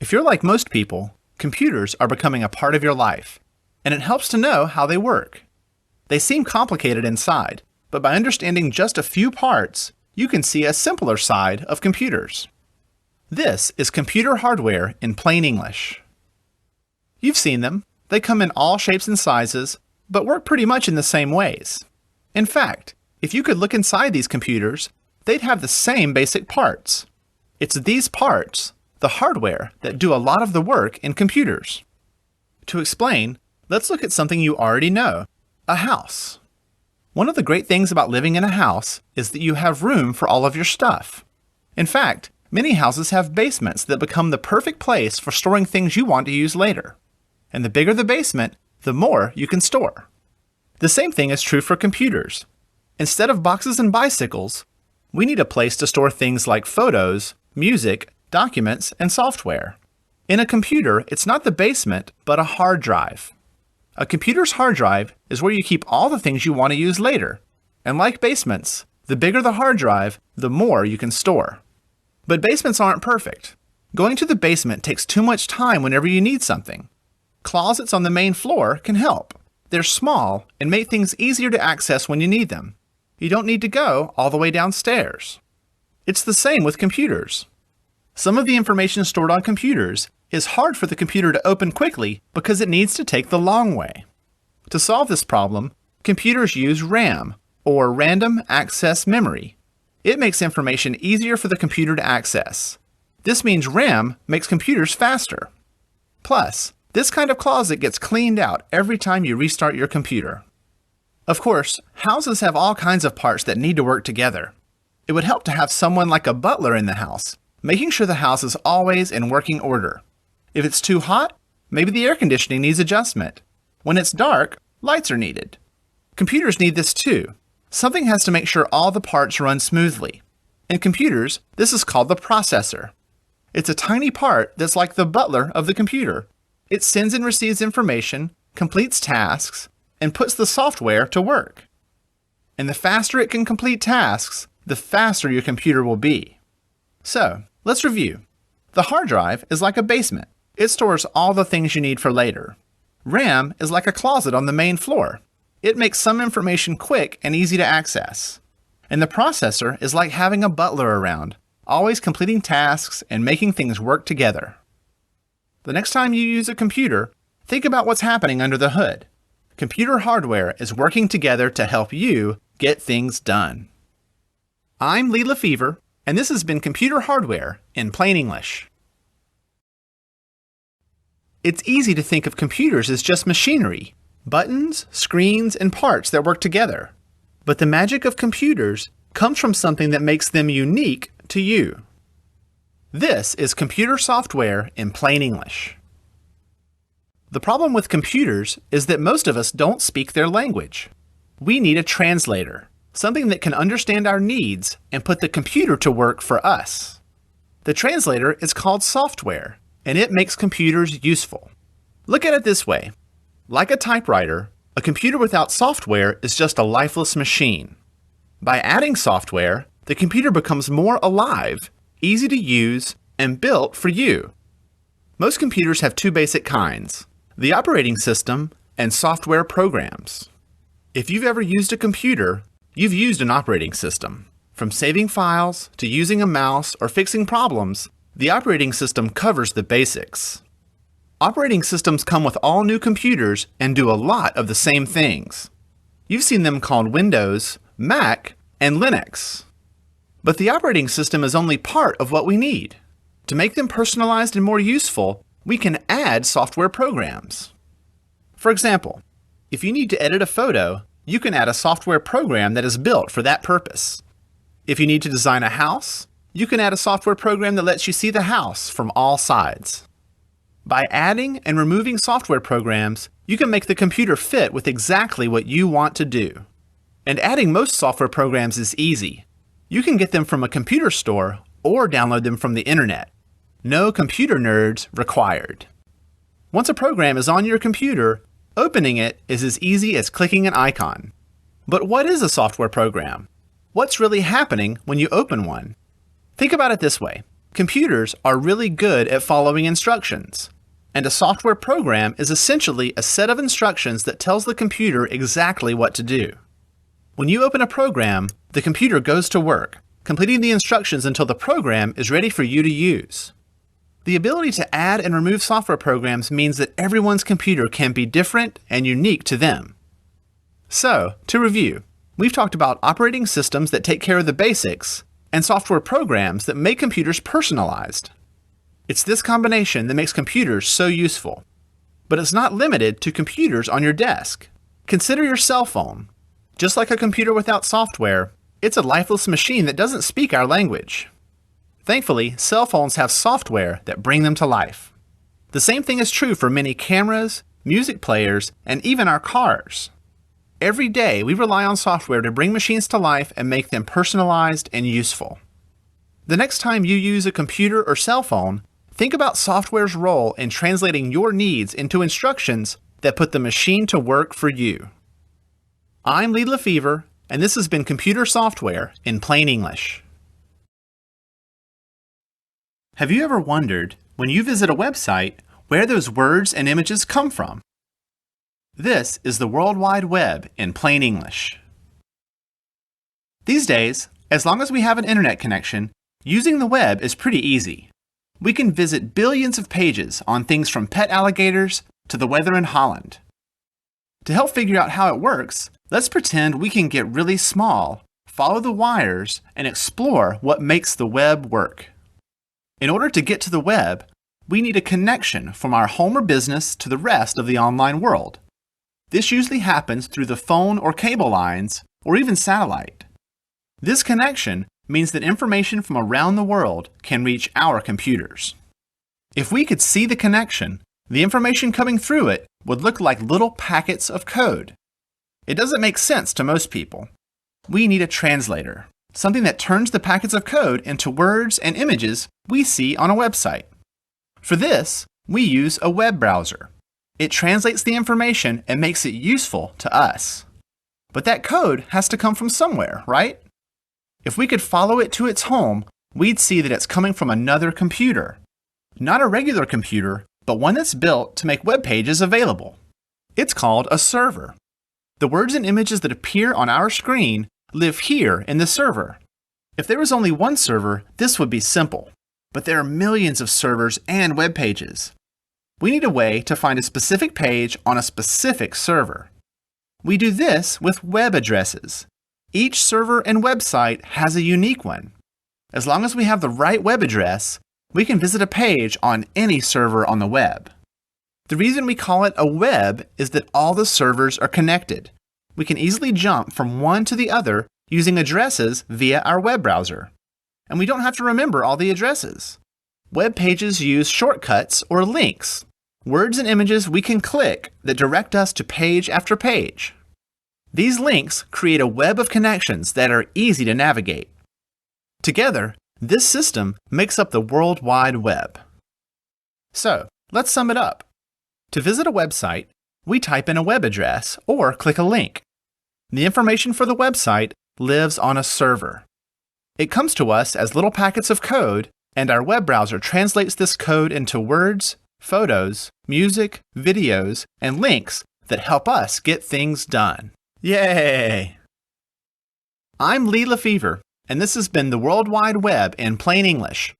If you're like most people, computers are becoming a part of your life, and it helps to know how they work. They seem complicated inside, but by understanding just a few parts, you can see a simpler side of computers. This is computer hardware in plain English. You've seen them. They come in all shapes and sizes, but work pretty much in the same ways. In fact, if you could look inside these computers, they'd have the same basic parts. It's these parts, the hardware, that do a lot of the work in computers. To explain, let's look at something you already know, a house. One of the great things about living in a house is that you have room for all of your stuff. In fact, many houses have basements that become the perfect place for storing things you want to use later. And the bigger the basement, the more you can store. The same thing is true for computers. Instead of boxes and bicycles, we need a place to store things like photos, music, documents, and software. In a computer, it's not the basement, but a hard drive. A computer's hard drive is where you keep all the things you want to use later. And like basements, the bigger the hard drive, the more you can store. But basements aren't perfect. Going to the basement takes too much time whenever you need something. Closets on the main floor can help. They're small and make things easier to access when you need them. You don't need to go all the way downstairs. It's the same with computers. Some of the information stored on computers is hard for the computer to open quickly because it needs to take the long way. To solve this problem, computers use RAM, or Random Access Memory. It makes information easier for the computer to access. This means RAM makes computers faster. Plus, this kind of closet gets cleaned out every time you restart your computer. Of course, houses have all kinds of parts that need to work together. It would help to have someone like a butler in the house, making sure the house is always in working order. If it's too hot, maybe the air conditioning needs adjustment. When it's dark, lights are needed. Computers need this too. Something has to make sure all the parts run smoothly. In computers, this is called the processor. It's a tiny part that's like the butler of the computer. It sends and receives information, completes tasks, and puts the software to work. And the faster it can complete tasks, the faster your computer will be. So, let's review. The hard drive is like a basement. It stores all the things you need for later. RAM is like a closet on the main floor. It makes some information quick and easy to access. And the processor is like having a butler around, always completing tasks and making things work together. The next time you use a computer, think about what's happening under the hood. Computer hardware is working together to help you get things done. I'm Lee Lefevre, and this has been Computer Hardware in Plain English. It's easy to think of computers as just machinery, buttons, screens, and parts that work together. But the magic of computers comes from something that makes them unique to you. This is computer software in plain English. The problem with computers is that most of us don't speak their language. We need a translator, something that can understand our needs and put the computer to work for us. The translator is called software, and it makes computers useful. Look at it this way. Like a typewriter, a computer without software is just a lifeless machine. By adding software, the computer becomes more alive, easy to use, and built for you. Most computers have two basic kinds, the operating system and software programs. If you've ever used a computer, you've used an operating system. From saving files to using a mouse or fixing problems, the operating system covers the basics. Operating systems come with all new computers and do a lot of the same things. You've seen them called Windows, Mac, and Linux. But the operating system is only part of what we need. To make them personalized and more useful, we can add software programs. For example, if you need to edit a photo, you can add a software program that is built for that purpose. If you need to design a house, you can add a software program that lets you see the house from all sides. By adding and removing software programs, you can make the computer fit with exactly what you want to do. And adding most software programs is easy. You can get them from a computer store or download them from the internet. No computer nerds required. Once a program is on your computer, opening it is as easy as clicking an icon. But what is a software program? What's really happening when you open one? Think about it this way. Computers are really good at following instructions, and a software program is essentially a set of instructions that tells the computer exactly what to do. When you open a program, the computer goes to work, completing the instructions until the program is ready for you to use. The ability to add and remove software programs means that everyone's computer can be different and unique to them. So, to review, we've talked about operating systems that take care of the basics and software programs that make computers personalized. It's this combination that makes computers so useful. But it's not limited to computers on your desk. Consider your cell phone. Just like a computer without software, it's a lifeless machine that doesn't speak our language. Thankfully, cell phones have software that bring them to life. The same thing is true for many cameras, music players, and even our cars. Every day, we rely on software to bring machines to life and make them personalized and useful. The next time you use a computer or cell phone, think about software's role in translating your needs into instructions that put the machine to work for you. I'm Lee Lefevre, and this has been Computer Software in Plain English. Have you ever wondered, when you visit a website, where those words and images come from? This is the World Wide Web in plain English. These days, as long as we have an internet connection, using the web is pretty easy. We can visit billions of pages on things from pet alligators to the weather in Holland. To help figure out how it works, let's pretend we can get really small, follow the wires, and explore what makes the web work. In order to get to the web, we need a connection from our home or business to the rest of the online world. This usually happens through the phone or cable lines, or even satellite. This connection means that information from around the world can reach our computers. If we could see the connection, the information coming through it would look like little packets of code. It doesn't make sense to most people. We need a translator, something that turns the packets of code into words and images we see on a website. For this, we use a web browser. It translates the information and makes it useful to us. But that code has to come from somewhere, right? If we could follow it to its home, we'd see that it's coming from another computer. Not a regular computer, but one that's built to make web pages available. It's called a server. The words and images that appear on our screen live here in the server. If there was only one server, this would be simple. But there are millions of servers and web pages. We need a way to find a specific page on a specific server. We do this with web addresses. Each server and website has a unique one. As long as we have the right web address, we can visit a page on any server on the web. The reason we call it a web is that all the servers are connected. We can easily jump from one to the other using addresses via our web browser. And we don't have to remember all the addresses. Web pages use shortcuts or links, words and images we can click that direct us to page after page. These links create a web of connections that are easy to navigate. Together, this system makes up the World Wide Web. So, let's sum it up. To visit a website, we type in a web address or click a link. The information for the website lives on a server. It comes to us as little packets of code, and our web browser translates this code into words, photos, music, videos, and links that help us get things done. Yay! I'm Lee Lefevre, and this has been the World Wide Web in plain English.